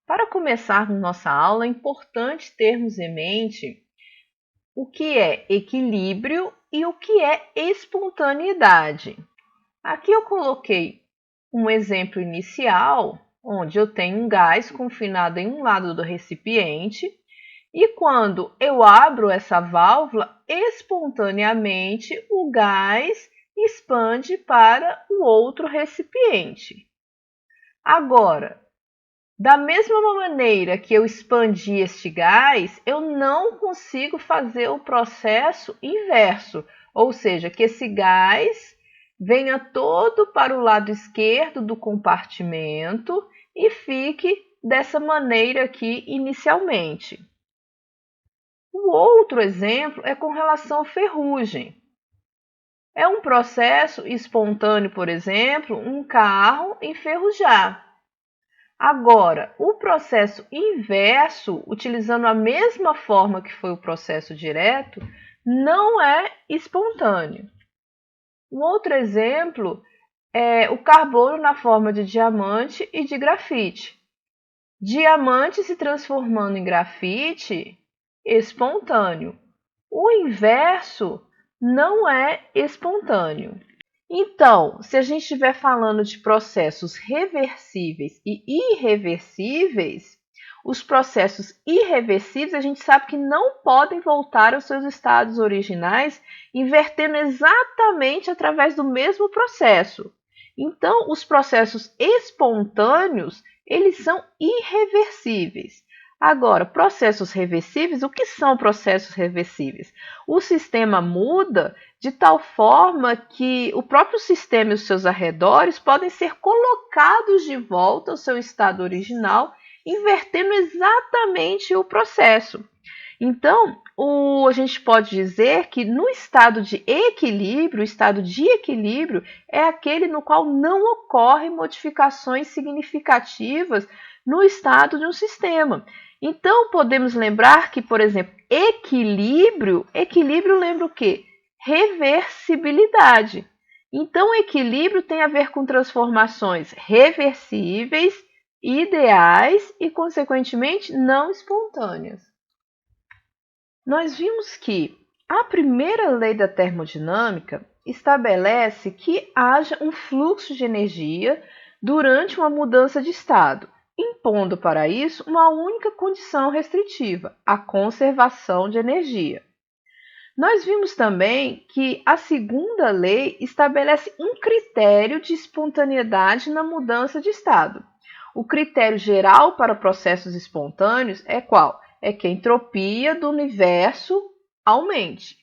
Para começarmos nossa aula, é importante termos em mente o que é equilíbrio e o que é espontaneidade. Aqui eu coloquei um exemplo inicial, onde eu tenho um gás confinado em um lado do recipiente, e quando eu abro essa válvula, espontaneamente o gás expande para o outro recipiente. Agora, da mesma maneira que eu expandi este gás, eu não consigo fazer o processo inverso, ou seja, que esse gás venha todo para o lado esquerdo do compartimento e fique dessa maneira aqui inicialmente. O outro exemplo é com relação à ferrugem. É um processo espontâneo, por exemplo, um carro enferrujar. Agora, o processo inverso, utilizando a mesma forma que foi o processo direto, não é espontâneo. Um outro exemplo é o carbono na forma de diamante e de grafite. Diamante se transformando em grafite, espontâneo. O inverso não é espontâneo. Então, se a gente estiver falando de processos reversíveis e irreversíveis, os processos irreversíveis a gente sabe que não podem voltar aos seus estados originais, invertendo exatamente através do mesmo processo. Então, os processos espontâneos, eles são irreversíveis. Agora, processos reversíveis, o que são processos reversíveis? O sistema muda de tal forma que o próprio sistema e os seus arredores podem ser colocados de volta ao seu estado original, invertendo exatamente o processo. Então, a gente pode dizer que no estado de equilíbrio, o estado de equilíbrio é aquele no qual não ocorrem modificações significativas no estado de um sistema. Então, podemos lembrar que, por exemplo, equilíbrio lembra o quê? Reversibilidade. Então, equilíbrio tem a ver com transformações reversíveis, ideais e, consequentemente, não espontâneas. Nós vimos que a primeira lei da termodinâmica estabelece que haja um fluxo de energia durante uma mudança de estado, impondo para isso uma única condição restritiva, a conservação de energia. Nós vimos também que a segunda lei estabelece um critério de espontaneidade na mudança de estado. O critério geral para processos espontâneos é qual? É que a entropia do universo aumente.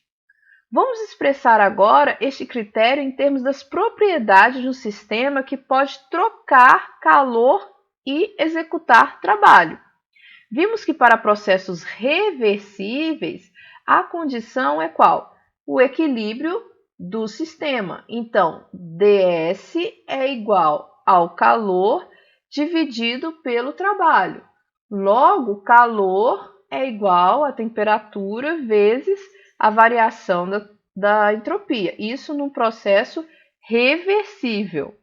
Vamos expressar agora este critério em termos das propriedades de um sistema que pode trocar calor e executar trabalho. Vimos que para processos reversíveis, a condição é qual? O equilíbrio do sistema. Então, ds é igual ao calor dividido pelo trabalho. Logo, calor é igual a temperatura vezes a variação da entropia. Isso num processo reversível.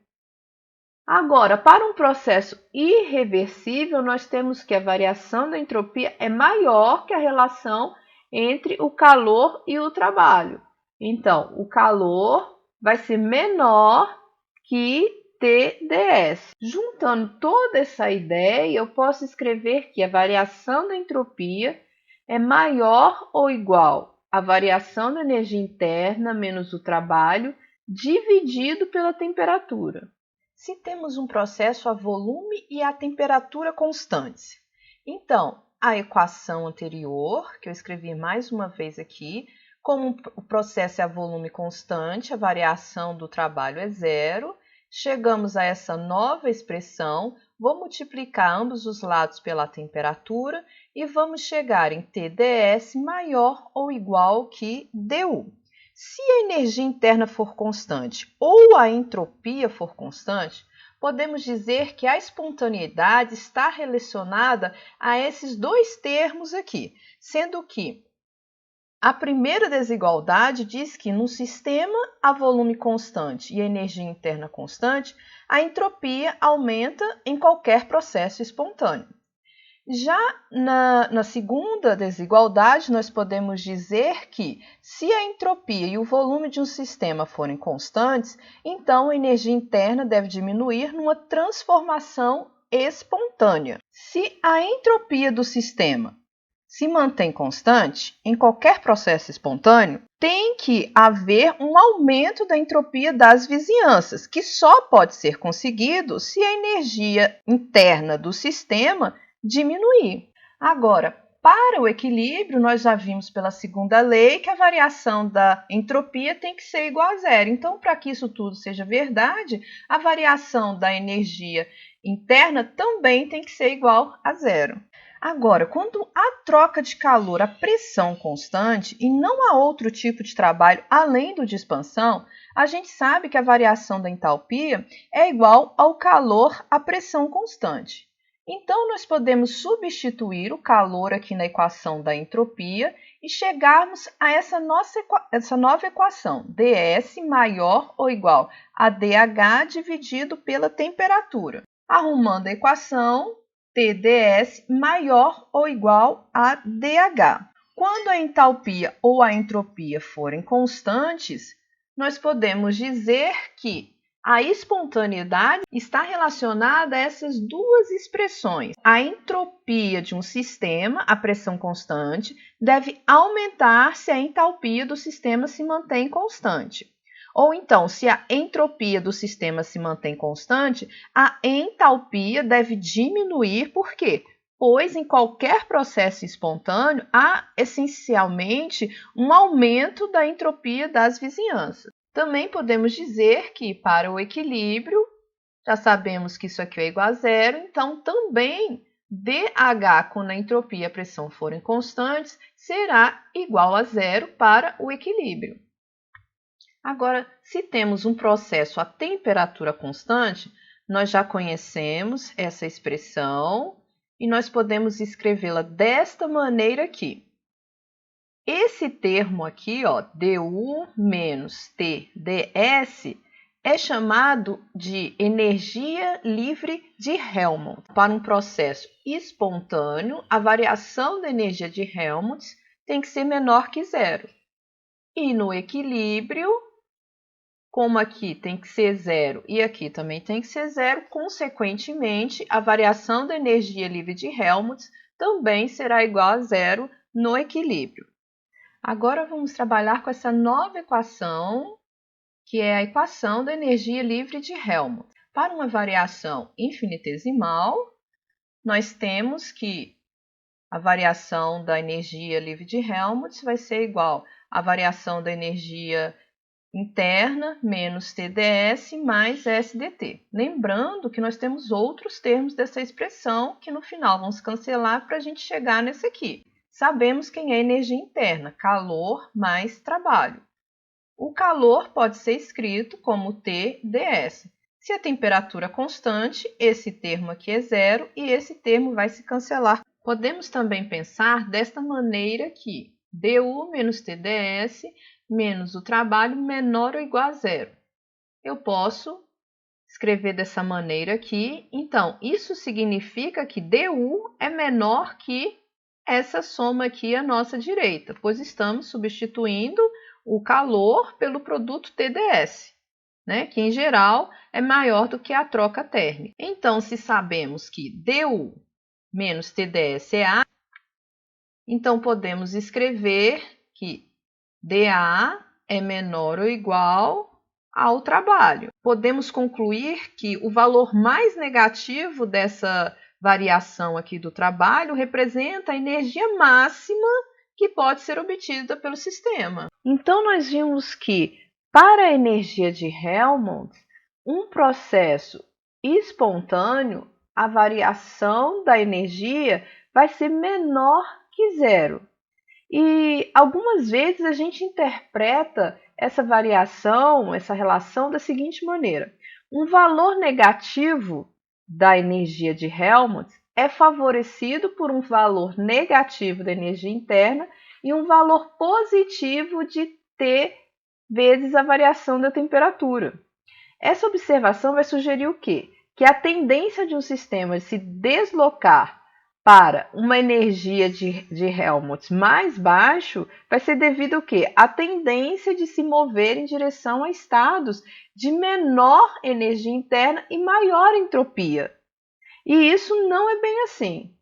Agora, para um processo irreversível, nós temos que a variação da entropia é maior que a relação entre o calor e o trabalho. Então, o calor vai ser menor que TdS. Juntando toda essa ideia, eu posso escrever que a variação da entropia é maior ou igual à variação da energia interna menos o trabalho dividido pela temperatura. Se temos um processo a volume e a temperatura constantes, então a equação anterior, que eu escrevi mais uma vez aqui, como o processo é a volume constante, a variação do trabalho é zero, chegamos a essa nova expressão, vou multiplicar ambos os lados pela temperatura e vamos chegar em TdS maior ou igual que dU. Se a energia interna for constante ou a entropia for constante, podemos dizer que a espontaneidade está relacionada a esses dois termos aqui, sendo que a primeira desigualdade diz que num sistema a volume constante e a energia interna constante, a entropia aumenta em qualquer processo espontâneo. Já na segunda desigualdade, nós podemos dizer que, se a entropia e o volume de um sistema forem constantes, então a energia interna deve diminuir numa transformação espontânea. Se a entropia do sistema se mantém constante, em qualquer processo espontâneo, tem que haver um aumento da entropia das vizinhanças, que só pode ser conseguido se a energia interna do sistema diminuir. Agora, para o equilíbrio, nós já vimos pela segunda lei que a variação da entropia tem que ser igual a zero. Então, para que isso tudo seja verdade, a variação da energia interna também tem que ser igual a zero. Agora, quando há troca de calor a pressão constante e não há outro tipo de trabalho além do de expansão, a gente sabe que a variação da entalpia é igual ao calor à pressão constante. Então, nós podemos substituir o calor aqui na equação da entropia e chegarmos a essa nova equação, ds maior ou igual a dH dividido pela temperatura. Arrumando a equação, TdS maior ou igual a dH. Quando a entalpia ou a entropia forem constantes, nós podemos dizer que a espontaneidade está relacionada a essas duas expressões. A entropia de um sistema, a pressão constante, deve aumentar se a entalpia do sistema se mantém constante. Ou então, se a entropia do sistema se mantém constante, a entalpia deve diminuir. Por quê? Pois em qualquer processo espontâneo há essencialmente um aumento da entropia das vizinhanças. Também podemos dizer que para o equilíbrio, já sabemos que isso aqui é igual a zero, então também dH, quando a entropia e a pressão forem constantes, será igual a zero para o equilíbrio. Agora, se temos um processo a temperatura constante, nós já conhecemos essa expressão e nós podemos escrevê-la desta maneira aqui. Esse termo aqui, ó, du menos Tds, é chamado de energia livre de Helmholtz. Para um processo espontâneo, a variação da energia de Helmholtz tem que ser menor que zero. E no equilíbrio, como aqui tem que ser zero e aqui também tem que ser zero, consequentemente, a variação da energia livre de Helmholtz também será igual a zero no equilíbrio. Agora vamos trabalhar com essa nova equação, que é a equação da energia livre de Helmholtz. Para uma variação infinitesimal, nós temos que a variação da energia livre de Helmholtz vai ser igual à variação da energia interna menos TdS mais SdT. Lembrando que nós temos outros termos dessa expressão que no final vão se cancelar para a gente chegar nesse aqui. Sabemos quem é energia interna, calor mais trabalho. O calor pode ser escrito como TdS. Se a temperatura é constante, esse termo aqui é zero e esse termo vai se cancelar. Podemos também pensar desta maneira aqui, du menos TdS menos o trabalho menor ou igual a zero. Eu posso escrever dessa maneira aqui. Então, isso significa que du é menor que essa soma aqui à nossa direita, pois estamos substituindo o calor pelo produto TdS, né, que em geral é maior do que a troca térmica. Então, se sabemos que du menos TdS é A, então podemos escrever que dA é menor ou igual ao trabalho. Podemos concluir que o valor mais negativo dessa variação aqui do trabalho representa a energia máxima que pode ser obtida pelo sistema. Então, nós vimos que, para a energia de Helmholtz, um processo espontâneo, a variação da energia vai ser menor que zero. E algumas vezes a gente interpreta essa variação, essa relação da seguinte maneira: um valor negativo da energia de Helmholtz é favorecido por um valor negativo da energia interna e um valor positivo de T vezes a variação da temperatura. Essa observação vai sugerir o quê? Que a tendência de um sistema de se deslocar para uma energia de Helmholtz mais baixo, vai ser devido ao quê? A tendência de se mover em direção a estados de menor energia interna e maior entropia. E isso não é bem assim.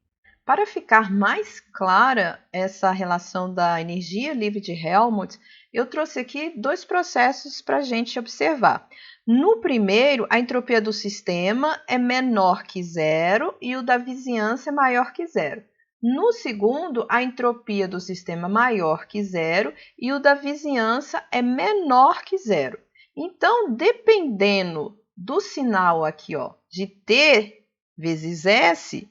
Para ficar mais clara essa relação da energia livre de Helmholtz, eu trouxe aqui dois processos para a gente observar. No primeiro, a entropia do sistema é menor que zero e o da vizinhança é maior que zero. No segundo, a entropia do sistema é maior que zero e o da vizinhança é menor que zero. Então, dependendo do sinal aqui, ó, de T vezes S,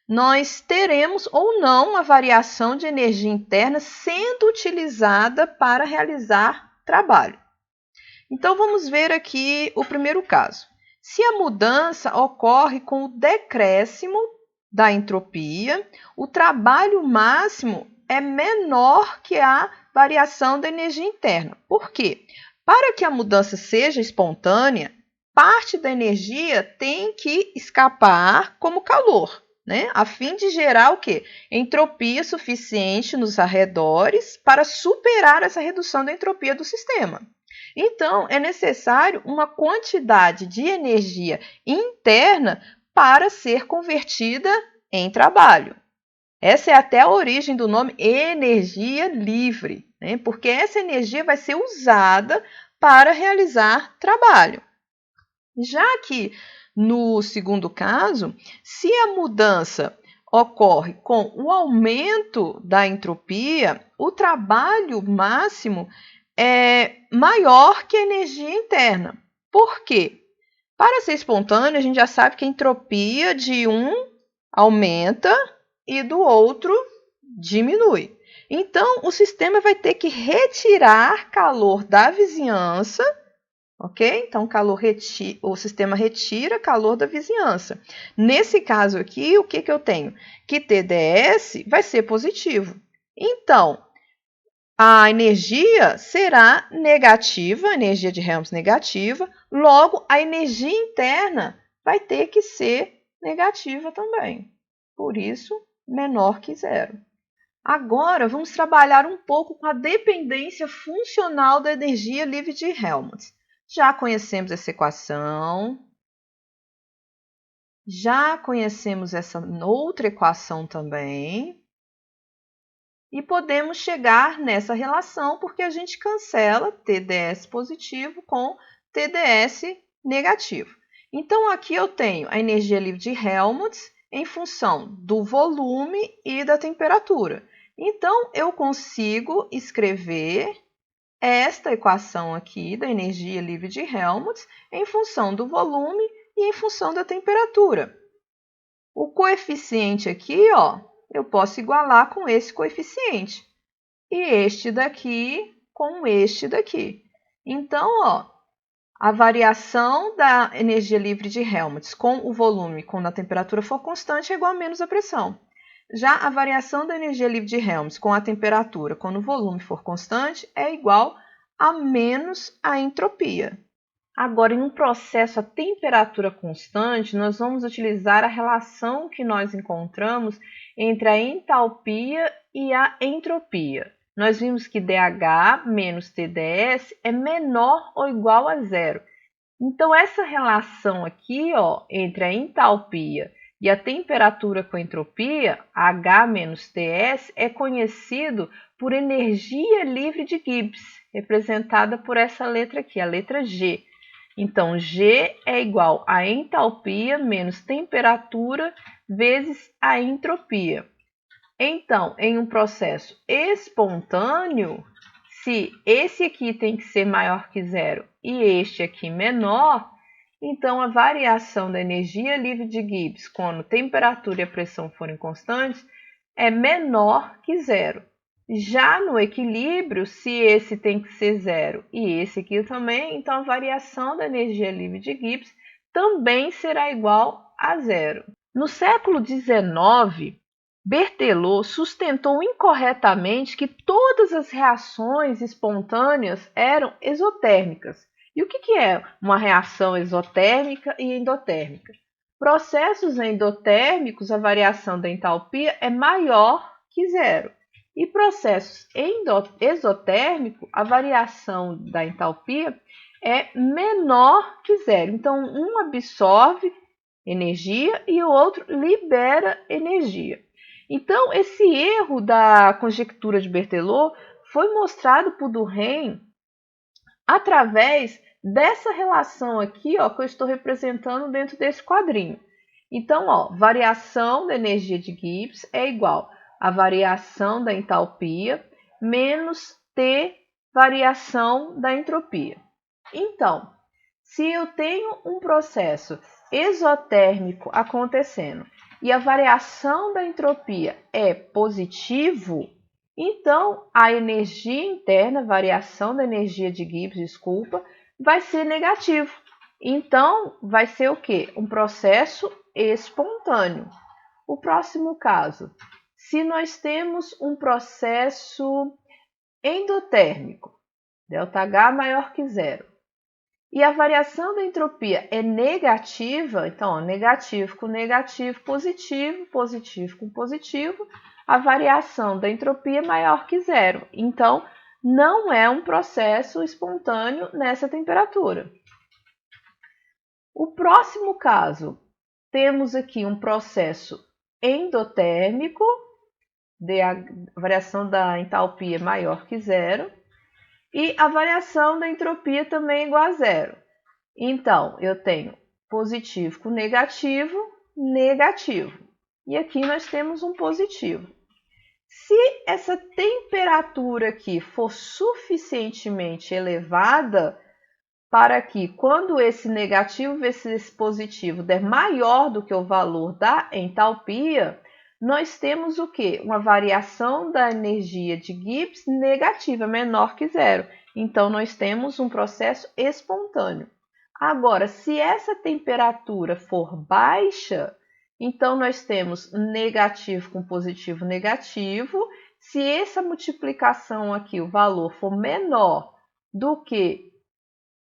nós teremos ou não a variação de energia interna sendo utilizada para realizar trabalho. Então, vamos ver aqui o primeiro caso. Se a mudança ocorre com o decréscimo da entropia, o trabalho máximo é menor que a variação da energia interna. Por quê? Para que a mudança seja espontânea, parte da energia tem que escapar como calor, né? A fim de gerar o quê? Entropia suficiente nos arredores para superar essa redução da entropia do sistema. Então, é necessário uma quantidade de energia interna para ser convertida em trabalho. Essa é até a origem do nome energia livre, né? Porque essa energia vai ser usada para realizar trabalho. Já que no segundo caso, se a mudança ocorre com o aumento da entropia, o trabalho máximo é maior que a energia interna. Por quê? Para ser espontâneo, a gente já sabe que a entropia de um aumenta e do outro diminui. Então, o sistema vai ter que retirar calor da vizinhança, ok? Então, o sistema retira calor da vizinhança. Nesse caso aqui, o que eu tenho? Que TdS vai ser positivo. Então, a energia será negativa, a energia de Helmholtz negativa, logo a energia interna vai ter que ser negativa também. Por isso, menor que zero. Agora, vamos trabalhar um pouco com a dependência funcional da energia livre de Helmholtz. Já conhecemos essa equação, já conhecemos essa outra equação também. E podemos chegar nessa relação porque a gente cancela TdS positivo com TdS negativo. Então, aqui eu tenho a energia livre de Helmholtz em função do volume e da temperatura. Então, eu consigo escrever esta equação aqui da energia livre de Helmholtz em função do volume e em função da temperatura. O coeficiente aqui, ó, eu posso igualar com esse coeficiente. E este daqui com este daqui. Então, ó, a variação da energia livre de Helmholtz com o volume quando a temperatura for constante é igual a menos a pressão. Já a variação da energia livre de Helmholtz com a temperatura quando o volume for constante é igual a menos a entropia. Agora, em um processo a temperatura constante, nós vamos utilizar a relação que nós encontramos entre a entalpia e a entropia. Nós vimos que dH menos TdS é menor ou igual a zero. Então, essa relação aqui, ó, entre a entalpia e a temperatura com a entropia, H menos Ts, é conhecido por energia livre de Gibbs, representada por essa letra aqui, a letra G. Então, G é igual a entalpia menos temperatura vezes a entropia. Então, em um processo espontâneo, se esse aqui tem que ser maior que zero e este aqui menor, então a variação da energia livre de Gibbs quando temperatura e a pressão forem constantes é menor que zero. Já no equilíbrio, se esse tem que ser zero e esse aqui também, então a variação da energia livre de Gibbs também será igual a zero. No século XIX, Berthelot sustentou incorretamente que todas as reações espontâneas eram exotérmicas. E o que é uma reação exotérmica e endotérmica? Processos endotérmicos, a variação da entalpia é maior que zero. E processos exotérmicos, a variação da entalpia é menor que zero. Então, um absorve energia e o outro libera energia. Então, esse erro da conjectura de Berthelot foi mostrado por Durkheim através dessa relação aqui, ó, que eu estou representando dentro desse quadrinho. Então, ó, variação da energia de Gibbs é igual a variação da entalpia menos T variação da entropia. Então, se eu tenho um processo exotérmico acontecendo e a variação da entropia é positivo, então a energia interna, variação da energia de Gibbs, desculpa, vai ser negativo. Então, vai ser o quê? Um processo espontâneo. O próximo caso, se nós temos um processo endotérmico, ΔH maior que zero, e a variação da entropia é negativa, então, ó, negativo com negativo, positivo, positivo com positivo, a variação da entropia é maior que zero. Então, não é um processo espontâneo nessa temperatura. O próximo caso, temos aqui um processo endotérmico, a variação da entalpia maior que zero, e a variação da entropia também é igual a zero. Então, eu tenho positivo com negativo, negativo. E aqui nós temos um positivo. Se essa temperatura aqui for suficientemente elevada para que, quando esse negativo vezes esse positivo der maior do que o valor da entalpia, nós temos o quê? Uma variação da energia de Gibbs negativa, menor que zero. Então, nós temos um processo espontâneo. Agora, se essa temperatura for baixa, então nós temos negativo com positivo, negativo. Se essa multiplicação aqui, o valor, for menor do que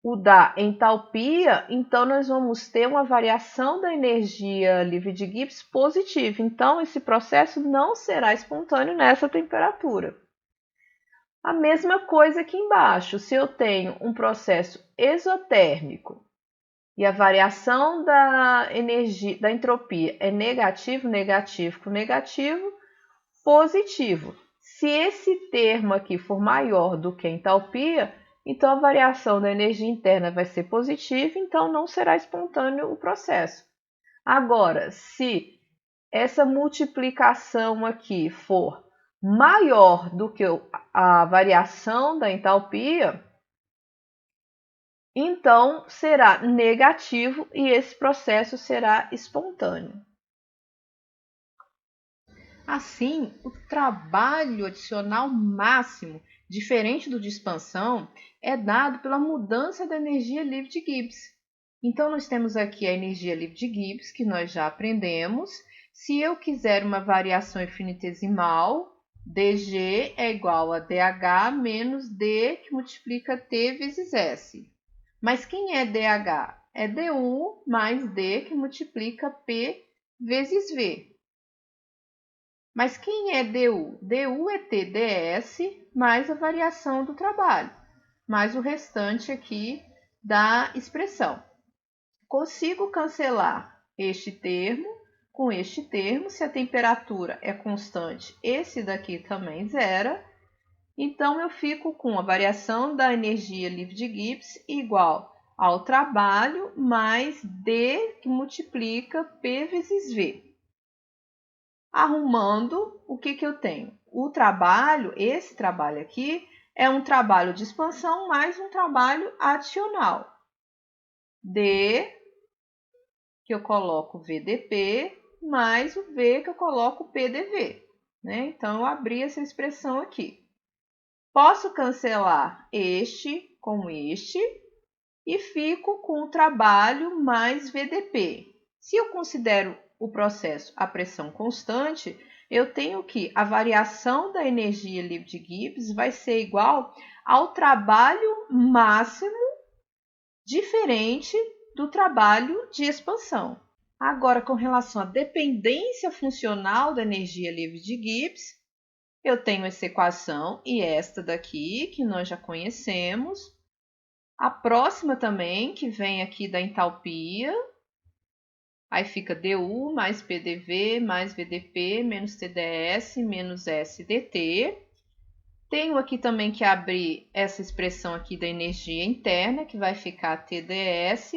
o da entalpia, então nós vamos ter uma variação da energia livre de Gibbs positiva. Então, esse processo não será espontâneo nessa temperatura. A mesma coisa aqui embaixo, se eu tenho um processo exotérmico e a variação da energia, da entropia é negativo, negativo com negativo, positivo. Se esse termo aqui for maior do que a entalpia, então a variação da energia interna vai ser positiva, então não será espontâneo o processo. Agora, se essa multiplicação aqui for maior do que a variação da entalpia, então será negativo e esse processo será espontâneo. Assim, o trabalho adicional máximo, diferente do de expansão, é dado pela mudança da energia livre de Gibbs. Então, nós temos aqui a energia livre de Gibbs, que nós já aprendemos. Se eu quiser uma variação infinitesimal, dG é igual a dH menos D, que multiplica T vezes S. Mas quem é dH? É du mais D, que multiplica P vezes V. Mas quem é du? du é T ds mais a variação do trabalho, mais o restante aqui da expressão. Consigo cancelar este termo com este termo. Se a temperatura é constante, esse daqui também zera. Então, eu fico com a variação da energia livre de Gibbs igual ao trabalho mais D, que multiplica P vezes V. Arrumando, o que eu tenho? O trabalho, esse trabalho aqui, é um trabalho de expansão mais um trabalho adicional. D, que eu coloco VDP, mais o V, que eu coloco PDV. Né? Então, eu abri essa expressão aqui. Posso cancelar este com este e fico com o trabalho mais VDP. Se eu considero o processo a pressão constante, eu tenho que a variação da energia livre de Gibbs vai ser igual ao trabalho máximo diferente do trabalho de expansão. Agora, com relação à dependência funcional da energia livre de Gibbs, eu tenho essa equação e esta daqui, que nós já conhecemos. A próxima também, que vem aqui da entalpia. Aí fica dU mais PDV mais VDP menos TdS menos SdT. Tenho aqui também que abrir essa expressão aqui da energia interna, que vai ficar TdS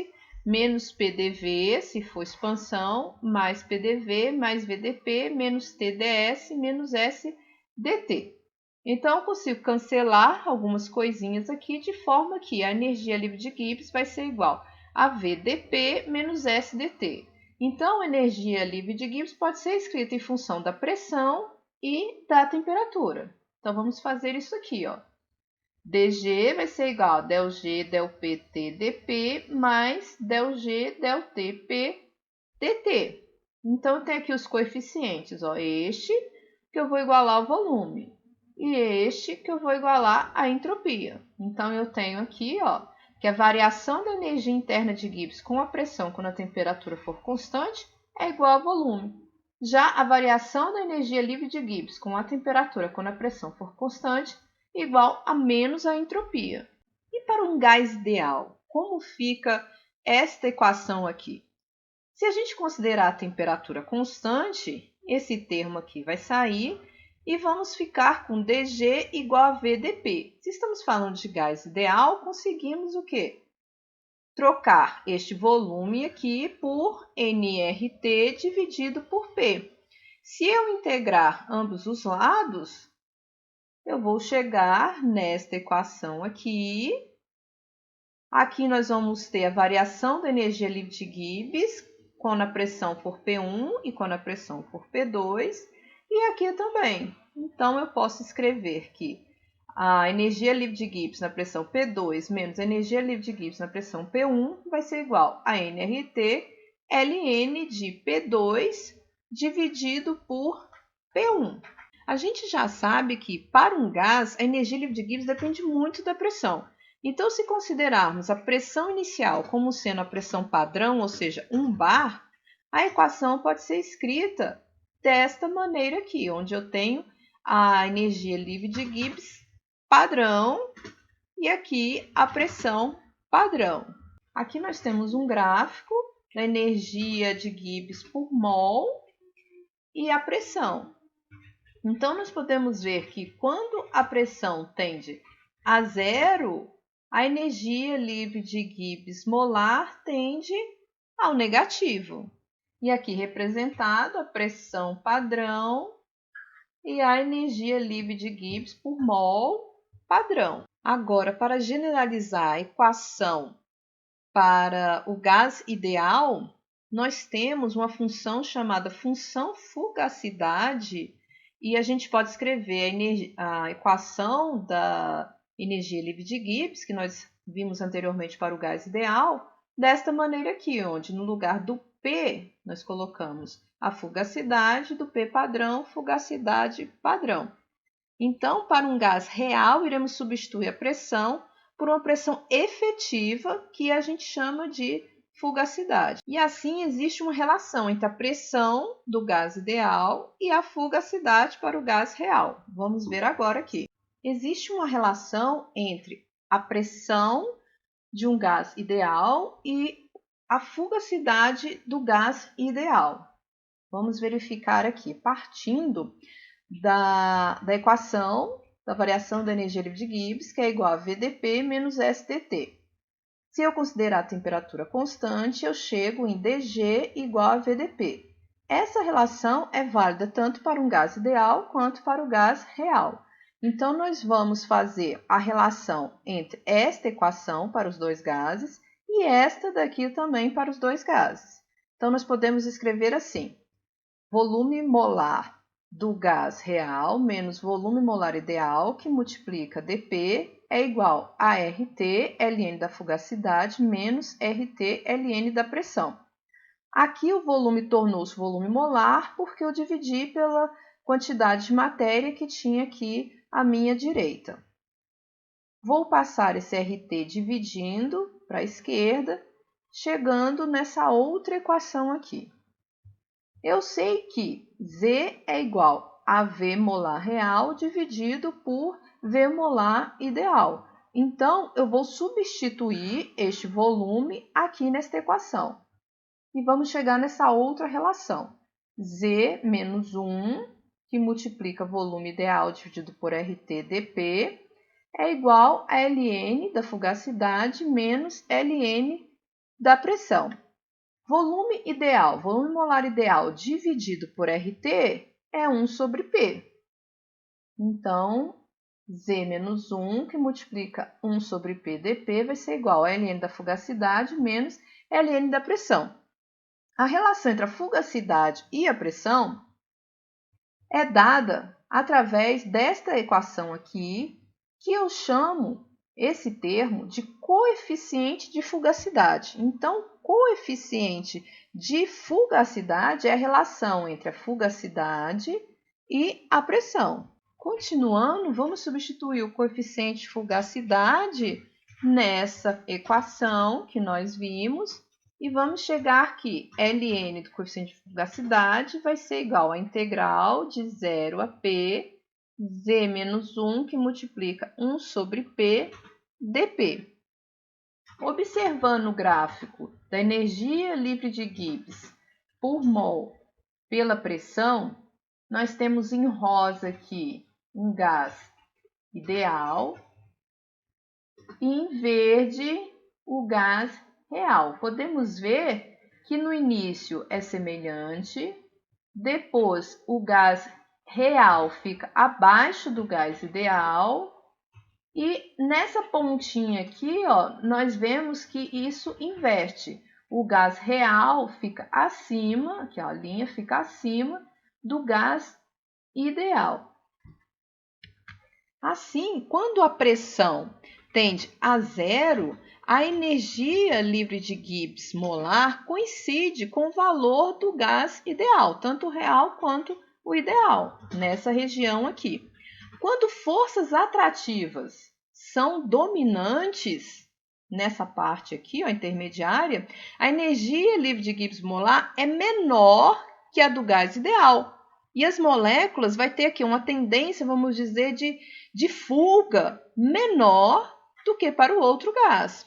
menos PDV, se for expansão, mais PDV mais VDP menos TdS menos SdT. Então, eu consigo cancelar algumas coisinhas aqui, de forma que a energia livre de Gibbs vai ser igual a VDP menos SdT. Então, a energia livre de Gibbs pode ser escrita em função da pressão e da temperatura. Então, vamos fazer isso aqui, ó. dG vai ser igual a ΔG, ΔP, dP mais ΔG, ΔTP, dt. Então, eu tenho aqui os coeficientes, ó. Este que eu vou igualar ao volume e este que eu vou igualar à entropia. Então, eu tenho aqui, ó, que a variação da energia interna de Gibbs com a pressão quando a temperatura for constante é igual ao volume. Já a variação da energia livre de Gibbs com a temperatura quando a pressão for constante é igual a menos a entropia. E para um gás ideal, como fica esta equação aqui? Se a gente considerar a temperatura constante, esse termo aqui vai sair e vamos ficar com dG igual a VDP. Se estamos falando de gás ideal, conseguimos o quê? Trocar este volume aqui por nRT dividido por P. Se eu integrar ambos os lados, eu vou chegar nesta equação aqui. Aqui nós vamos ter a variação da energia livre de Gibbs quando a pressão for P1 e quando a pressão for P2. E aqui também. Então, eu posso escrever que a energia livre de Gibbs na pressão P2 menos a energia livre de Gibbs na pressão P1 vai ser igual a nRT ln de P2 dividido por P1. A gente já sabe que, para um gás, a energia livre de Gibbs depende muito da pressão. Então, se considerarmos a pressão inicial como sendo a pressão padrão, ou seja, 1 bar, a equação pode ser escrita desta maneira aqui, onde eu tenho a energia livre de Gibbs padrão e aqui a pressão padrão. Aqui nós temos um gráfico da energia de Gibbs por mol e a pressão. Então, nós podemos ver que quando a pressão tende a zero, a energia livre de Gibbs molar tende ao negativo. E aqui representado a pressão padrão e a energia livre de Gibbs por mol padrão. Agora, para generalizar a equação para o gás ideal, nós temos uma função chamada função fugacidade e a gente pode escrever a equação da energia livre de Gibbs, que nós vimos anteriormente para o gás ideal, desta maneira aqui, onde no lugar do P nós colocamos a fugacidade, do P padrão, fugacidade padrão. Então, para um gás real, iremos substituir a pressão por uma pressão efetiva, que a gente chama de fugacidade. E assim existe uma relação entre a pressão do gás ideal e a fugacidade para o gás real. Vamos ver agora aqui. Existe uma relação entre a pressão de um gás ideal e a fugacidade do gás ideal. Vamos verificar aqui, partindo da equação da variação da energia livre de Gibbs, que é igual a VDP menos SdT. Se eu considerar a temperatura constante, eu chego em dG igual a VDP. Essa relação é válida tanto para um gás ideal quanto para o gás real. Então, nós vamos fazer a relação entre esta equação para os dois gases e esta daqui também para os dois gases. Então, nós podemos escrever assim: volume molar do gás real menos volume molar ideal, que multiplica dP, é igual a RT, ln da fugacidade, menos RT, ln da pressão. Aqui o volume tornou-se volume molar porque eu dividi pela quantidade de matéria que tinha aqui à minha direita. Vou passar esse RT dividindo para a esquerda chegando nessa outra equação aqui. Eu sei que Z é igual a V molar real dividido por V molar ideal. Então, eu vou substituir este volume aqui nesta equação. E vamos chegar nessa outra relação. Z menos 1, que multiplica volume ideal dividido por RT dP, é igual a Ln da fugacidade menos Ln da pressão. Volume ideal, volume molar ideal dividido por RT é 1 sobre P. Então, Z menos 1, que multiplica 1 sobre P dP, vai ser igual a Ln da fugacidade menos Ln da pressão. A relação entre a fugacidade e a pressão é dada através desta equação aqui, que eu chamo esse termo de coeficiente de fugacidade. Então, coeficiente de fugacidade é a relação entre a fugacidade e a pressão. Continuando, vamos substituir o coeficiente de fugacidade nessa equação que nós vimos e vamos chegar que Ln do coeficiente de fugacidade vai ser igual a integral de 0 a P Z menos 1, que multiplica 1 sobre P dP. Observando o gráfico da energia livre de Gibbs por mol pela pressão, nós temos em rosa aqui um gás ideal e em verde o gás real. Podemos ver que no início é semelhante, depois o gás real fica abaixo do gás ideal e nessa pontinha aqui, ó, nós vemos que isso inverte. O gás real fica acima, aqui ó, a linha fica acima do gás ideal. Assim, quando a pressão tende a zero, a energia livre de Gibbs molar coincide com o valor do gás ideal, tanto o real quanto o ideal, nessa região aqui. Quando forças atrativas são dominantes, nessa parte aqui, ó, intermediária, a energia livre de Gibbs molar é menor que a do gás ideal. E as moléculas vai ter aqui uma tendência, vamos dizer, de fuga menor do que para o outro gás.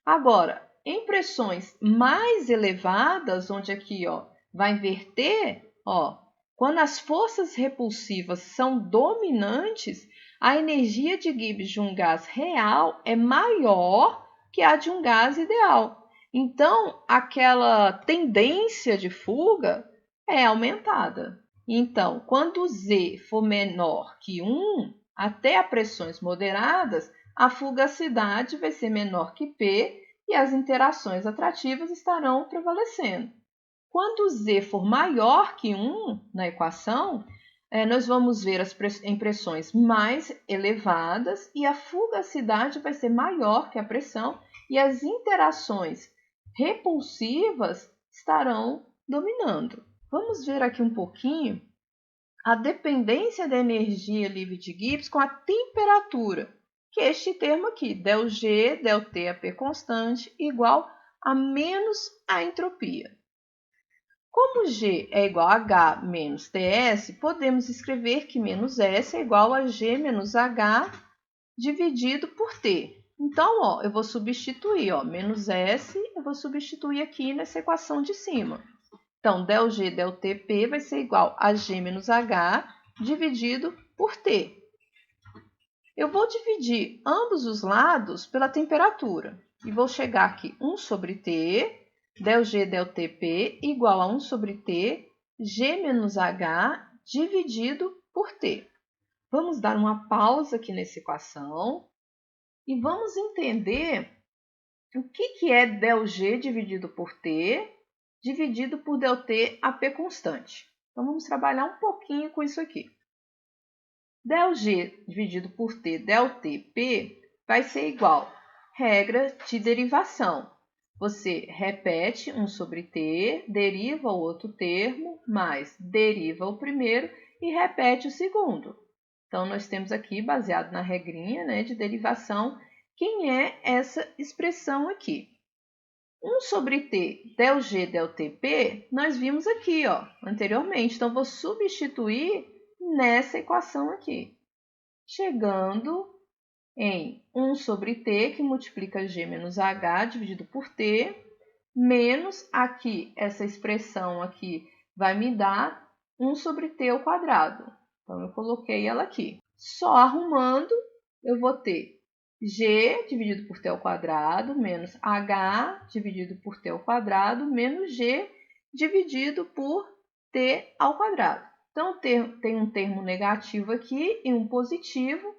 Agora, em pressões mais elevadas, onde aqui ó, vai inverter, ó, quando as forças repulsivas são dominantes, a energia de Gibbs de um gás real é maior que a de um gás ideal. Então, aquela tendência de fuga é aumentada. Então, quando Z for menor que 1, até a pressões moderadas, a fugacidade vai ser menor que P e as interações atrativas estarão prevalecendo. Quando Z for maior que 1 na equação, nós vamos ver em pressões mais elevadas e a fugacidade vai ser maior que a pressão e as interações repulsivas estarão dominando. Vamos ver aqui um pouquinho a dependência da energia livre de Gibbs com a temperatura, que é este termo aqui, ΔG, ΔT, AP constante, igual a menos a entropia. Como G é igual a H menos TS, podemos escrever que menos S é igual a G menos H dividido por T. Então, ó, eu vou substituir, ó, menos S, eu vou substituir aqui nessa equação de cima. Então, ΔG ΔTP vai ser igual a G menos H dividido por T. Eu vou dividir ambos os lados pela temperatura. E vou chegar aqui 1 sobre T, ΔG ΔTP igual a 1 sobre T, G menos H dividido por T. Vamos dar uma pausa aqui nessa equação e vamos entender o que é ΔG dividido por T dividido por ΔT AP constante. Então, vamos trabalhar um pouquinho com isso aqui. ΔG dividido por T, ΔTP, vai ser igual regra de derivação. Você repete 1 sobre T, deriva o outro termo, mais deriva o primeiro e repete o segundo. Então, nós temos aqui, baseado na regrinha, né, de derivação, quem é essa expressão aqui. 1 sobre T del G del TP, nós vimos aqui, ó, anteriormente. Então, vou substituir nessa equação aqui, chegando em 1 sobre T, que multiplica G menos H dividido por T, menos aqui, essa expressão aqui vai me dar 1 sobre T ao quadrado. Então, eu coloquei ela aqui. Só arrumando, eu vou ter G dividido por T ao quadrado, menos H dividido por T ao quadrado, menos G dividido por T ao quadrado. Então, tem um termo negativo aqui e um positivo.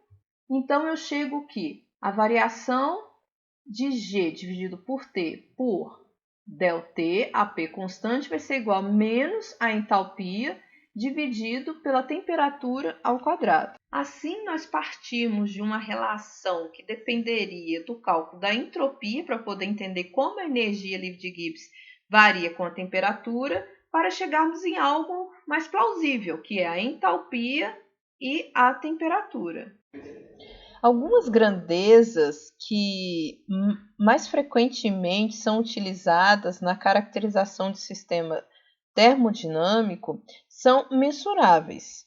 Então, eu chego que a variação de G dividido por T por ΔT, AP constante, vai ser igual a menos a entalpia dividido pela temperatura ao quadrado. Assim, nós partimos de uma relação que dependeria do cálculo da entropia, para poder entender como a energia livre de Gibbs varia com a temperatura, para chegarmos em algo mais plausível, que é a entalpia e a temperatura. Algumas grandezas que mais frequentemente são utilizadas na caracterização de sistema termodinâmico são mensuráveis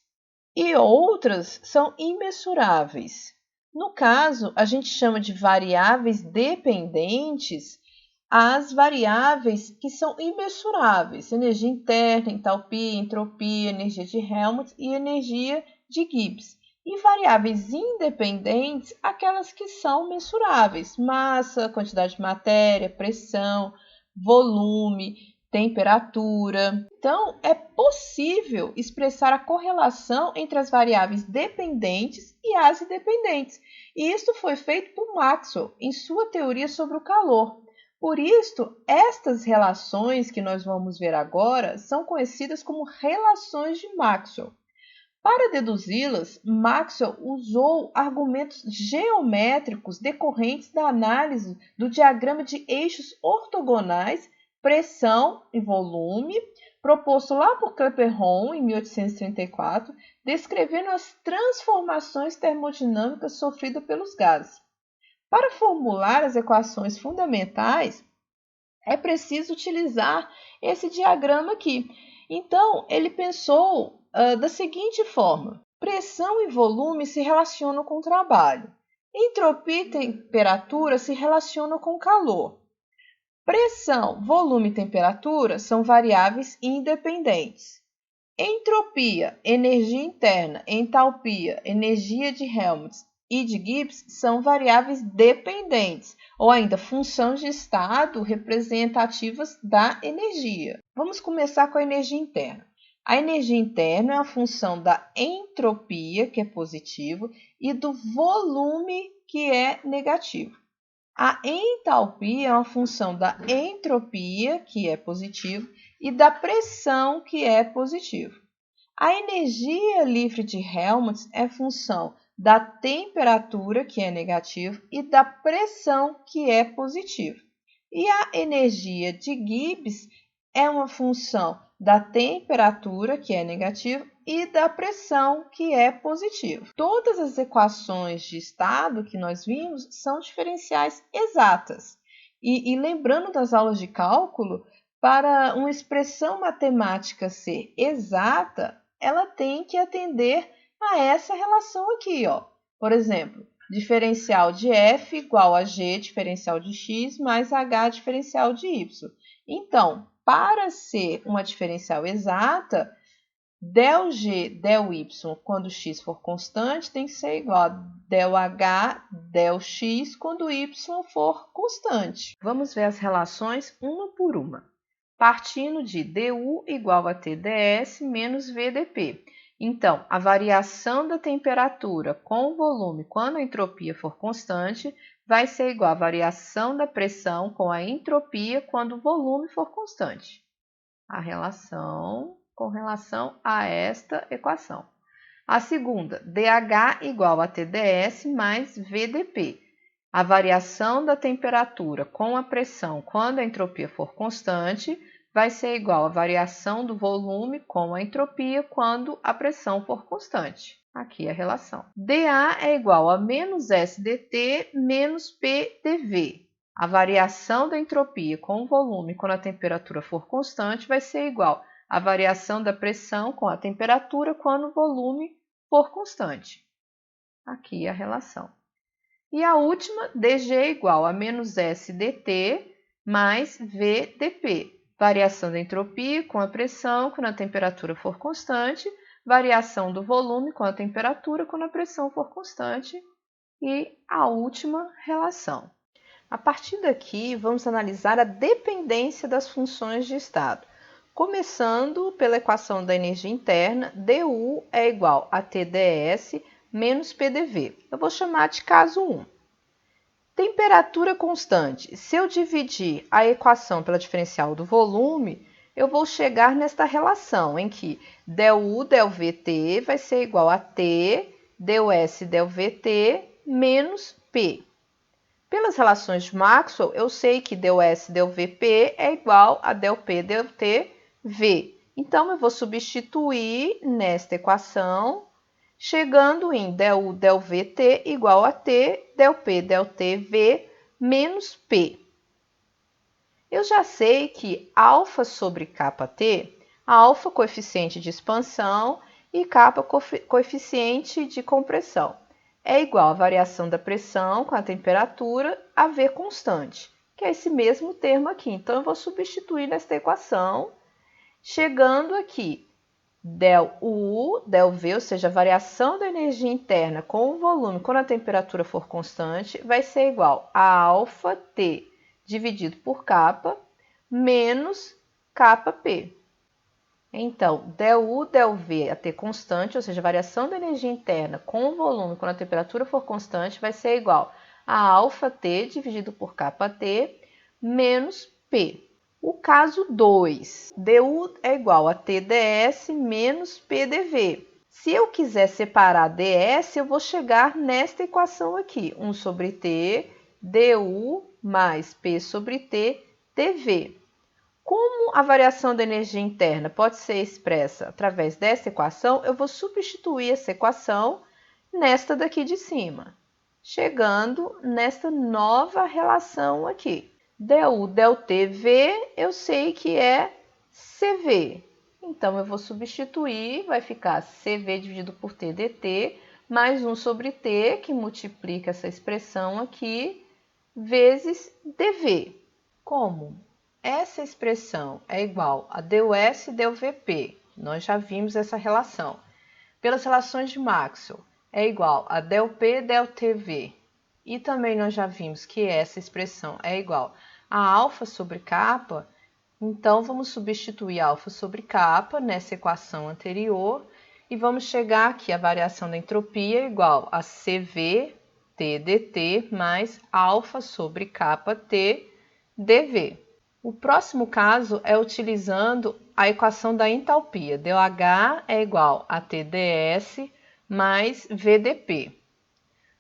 e outras são imensuráveis. No caso, a gente chama de variáveis dependentes as variáveis que são imensuráveis: energia interna, entalpia, entropia, energia de Helmholtz e energia de Gibbs. E variáveis independentes, aquelas que são mensuráveis: massa, quantidade de matéria, pressão, volume, temperatura. Então, é possível expressar a correlação entre as variáveis dependentes e as independentes. E isso foi feito por Maxwell em sua teoria sobre o calor. Por isso, estas relações que nós vamos ver agora são conhecidas como relações de Maxwell. Para deduzi-las, Maxwell usou argumentos geométricos decorrentes da análise do diagrama de eixos ortogonais, pressão e volume, proposto lá por Clapeyron em 1834, descrevendo as transformações termodinâmicas sofridas pelos gases. Para formular as equações fundamentais, é preciso utilizar esse diagrama aqui. Então, ele pensou da seguinte forma: pressão e volume se relacionam com trabalho. Entropia e temperatura se relacionam com calor. Pressão, volume e temperatura são variáveis independentes. Entropia, energia interna, entalpia, energia de Helmholtz e de Gibbs são variáveis dependentes, ou ainda funções de estado representativas da energia. Vamos começar com a energia interna. A energia interna é a função da entropia, que é positivo, e do volume, que é negativo. A entalpia é uma função da entropia, que é positivo, e da pressão, que é positivo. A energia livre de Helmholtz é função da temperatura, que é negativo, e da pressão, que é positivo. E a energia de Gibbs é uma função da temperatura, que é negativo, e da pressão, que é positivo. Todas as equações de estado que nós vimos são diferenciais exatas. E lembrando das aulas de cálculo, para uma expressão matemática ser exata, ela tem que atender a essa relação aqui, ó. Por exemplo, diferencial de f igual a g diferencial de x mais h diferencial de y. Então, para ser uma diferencial exata, ΔG, ΔY, quando x for constante, tem que ser igual a ΔH, ΔX, quando y for constante. Vamos ver as relações uma por uma. Partindo de du igual a TdS menos VdP. Então, a variação da temperatura com o volume quando a entropia for constante vai ser igual à variação da pressão com a entropia quando o volume for constante. A relação com relação a esta equação. A segunda, dH igual a TdS mais VdP. A variação da temperatura com a pressão quando a entropia for constante vai ser igual à variação do volume com a entropia quando a pressão for constante. Aqui a relação. dA é igual a menos S dt menos P dV. a variação da entropia com o volume quando a temperatura for constante vai ser igual à variação da pressão com a temperatura quando o volume for constante. Aqui a relação. E a última, dg é igual a menos S dt mais V dP. Variação da entropia com a pressão quando a temperatura for constante, variação do volume com a temperatura quando a pressão for constante e a última relação. A partir daqui, vamos analisar a dependência das funções de estado. Começando pela equação da energia interna, dU é igual a TdS menos PDV. Eu vou chamar de caso 1. Temperatura constante. Se eu dividir a equação pela diferencial do volume, eu vou chegar nesta relação em que ΔU ΔVT vai ser igual a T ΔS ΔVT menos P. Pelas relações de Maxwell, eu sei que ΔS ΔVP é igual a ΔP ΔT V. Então, eu vou substituir nesta equação, chegando em ΔU ΔVT igual a T ΔP ΔT V menos P. Eu já sei que alfa sobre κT, alfa coeficiente de expansão e kappa coeficiente de compressão, é igual à variação da pressão com a temperatura a V constante, que é esse mesmo termo aqui. Então, eu vou substituir nesta equação, chegando aqui, ΔU, ΔV, ou seja, a variação da energia interna com o volume quando a temperatura for constante, vai ser igual a alfa T dividido por kappa menos kappa P. Então, ΔU, ΔV a T constante, ou seja, a variação da energia interna com o volume quando a temperatura for constante, vai ser igual a alfa T dividido por kappa T menos P. O caso 2, dU é igual a TdS menos PdV. Se eu quiser separar ds, eu vou chegar nesta equação aqui, 1 sobre T, dU mais P sobre T, dV. Como a variação da energia interna pode ser expressa através dessa equação, eu vou substituir essa equação nesta daqui de cima, chegando nesta nova relação aqui. ΔU ΔT V, eu sei que é CV. Então, eu vou substituir, vai ficar CV dividido por T dt, mais 1 sobre T, que multiplica essa expressão aqui, vezes dV. Como essa expressão é igual a dUs dVP, nós já vimos essa relação. Pelas relações de Maxwell, é igual a ΔP ΔTV. E também nós já vimos que essa expressão é igual a alfa sobre kappa, então vamos substituir alfa sobre kappa nessa equação anterior e vamos chegar aqui a variação da entropia é igual a CV T dt mais alfa sobre kappa T dV. O próximo caso é utilizando a equação da entalpia. ΔH é igual a TdS mais VdP.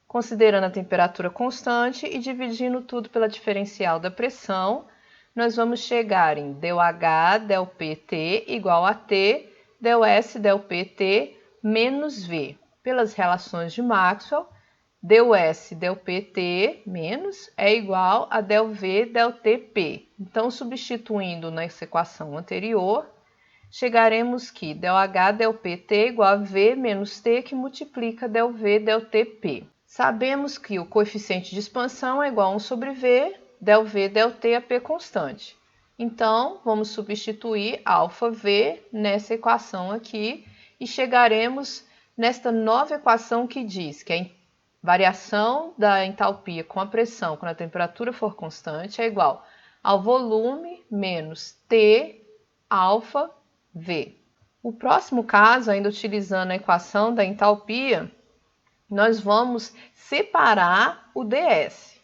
Considerando a temperatura constante e dividindo tudo pela diferencial da pressão, nós vamos chegar em ΔH ΔPT igual a T ΔS ΔPT menos V. Pelas relações de Maxwell, dUs dPT menos é igual a ΔV ΔTP. Então, substituindo nessa equação anterior, chegaremos que ΔH ΔPT é igual a V menos T, que multiplica ΔV ΔTP. Sabemos que o coeficiente de expansão é igual a 1 sobre V, ΔV ΔT a P constante. Então, vamos substituir ΔV nessa equação aqui e chegaremos nesta nova equação que diz que a variação da entalpia com a pressão quando a temperatura for constante é igual ao volume menos T alfa V. O próximo caso, ainda utilizando a equação da entalpia, nós vamos separar o ds.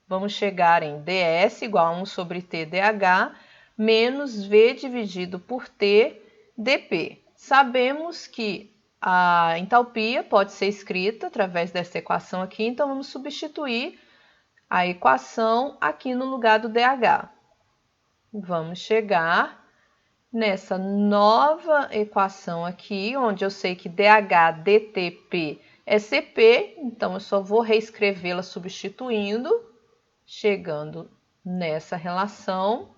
Vamos chegar em ds igual a 1 sobre T dH menos V dividido por T dP. Sabemos que a entalpia pode ser escrita através dessa equação aqui, então vamos substituir a equação aqui no lugar do dH. Vamos chegar nessa nova equação aqui, onde eu sei que dH dTP é CP, então eu só vou reescrevê-la substituindo, chegando nessa relação,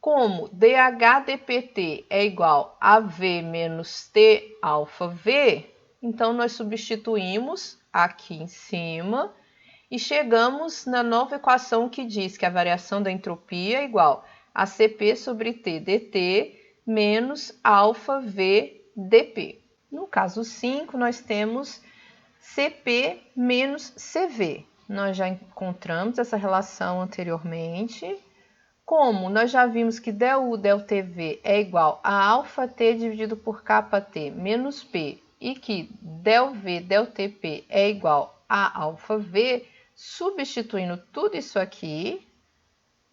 como dH/dPt é igual a V menos T alfa V, então nós substituímos aqui em cima e chegamos na nova equação que diz que a variação da entropia é igual a Cp sobre T dt menos alfa V dP. No caso 5, nós temos Cp menos Cv. Nós já encontramos essa relação anteriormente. Como nós já vimos que ΔU ΔTV é igual a alfa T dividido por kappa T menos P e que ΔV ΔTP é igual a alfa V, substituindo tudo isso aqui,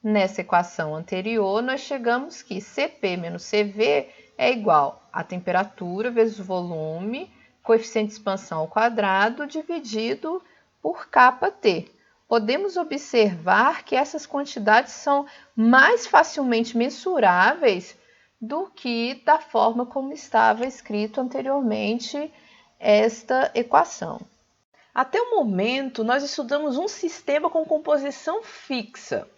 nessa equação anterior, nós chegamos que Cp menos Cv é igual a temperatura vezes o volume, coeficiente de expansão ao quadrado, dividido por kappa T. Podemos observar que essas quantidades são mais facilmente mensuráveis do que da forma como estava escrito anteriormente esta equação. Até o momento, nós estudamos um sistema com composição fixa.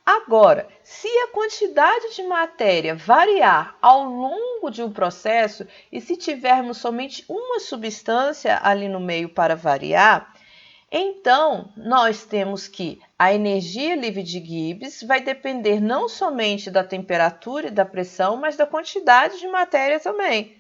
Agora, se a quantidade de matéria variar ao longo de um processo e se tivermos somente uma substância ali no meio para variar, então nós temos que a energia livre de Gibbs vai depender não somente da temperatura e da pressão, mas da quantidade de matéria também.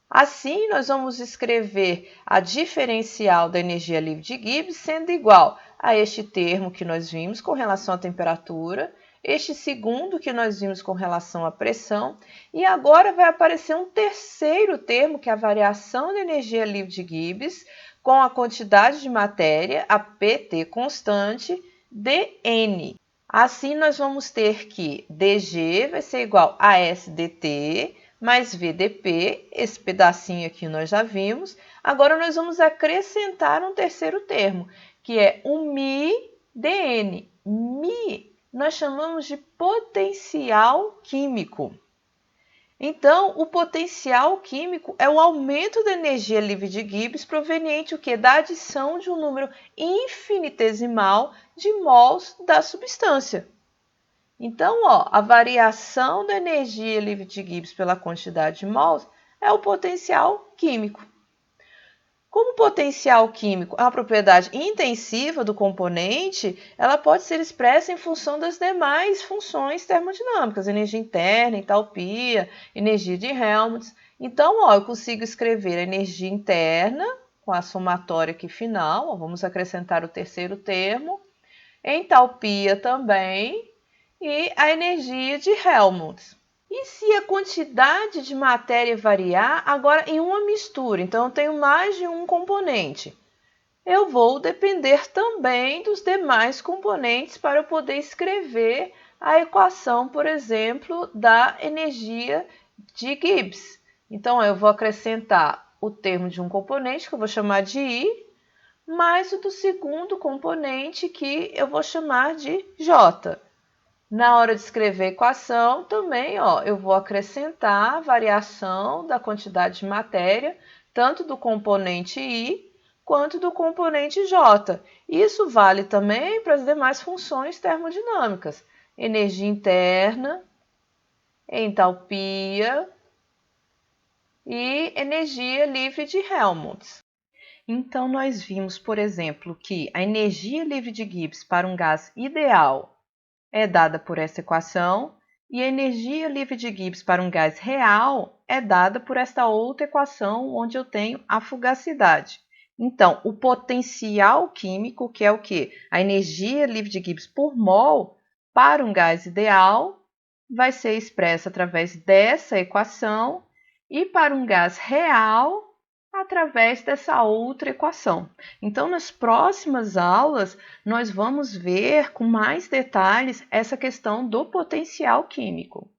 Assim, nós vamos escrever a diferencial da energia livre de Gibbs sendo igual a este termo que nós vimos com relação à temperatura, este segundo que nós vimos com relação à pressão, e agora vai aparecer um terceiro termo, que é a variação da energia livre de Gibbs, com a quantidade de matéria, a PT constante, dN. Assim, nós vamos ter que dG vai ser igual a SDT, mais VdP, esse pedacinho aqui nós já vimos. Agora nós vamos acrescentar um terceiro termo, que é o μdN. μ nós chamamos de potencial químico. Então, o potencial químico é o aumento da energia livre de Gibbs proveniente o quê? Da adição de um número infinitesimal de mols da substância. Então, a variação da energia livre de Gibbs pela quantidade de mols é o potencial químico. Como o potencial químico é uma propriedade intensiva do componente, ela pode ser expressa em função das demais funções termodinâmicas, energia interna, entalpia, energia de Helmholtz. Então, eu consigo escrever a energia interna com a somatória aqui final, vamos acrescentar o terceiro termo, entalpia também, e a energia de Helmholtz. E se a quantidade de matéria variar agora em uma mistura, então eu tenho mais de um componente, eu vou depender também dos demais componentes para eu poder escrever a equação, por exemplo, da energia de Gibbs. Então eu vou acrescentar o termo de um componente, que eu vou chamar de I, mais o do segundo componente, que eu vou chamar de J. Na hora de escrever a equação, também eu vou acrescentar a variação da quantidade de matéria, tanto do componente I quanto do componente J. Isso vale também para as demais funções termodinâmicas: energia interna, entalpia e energia livre de Helmholtz. Então, nós vimos, por exemplo, que a energia livre de Gibbs para um gás ideal é dada por essa equação, e a energia livre de Gibbs para um gás real é dada por esta outra equação, onde eu tenho a fugacidade. Então, o potencial químico, que é o quê? A energia livre de Gibbs por mol para um gás ideal, vai ser expressa através dessa equação, e para um gás real, através dessa outra equação. Então, nas próximas aulas, nós vamos ver com mais detalhes essa questão do potencial químico.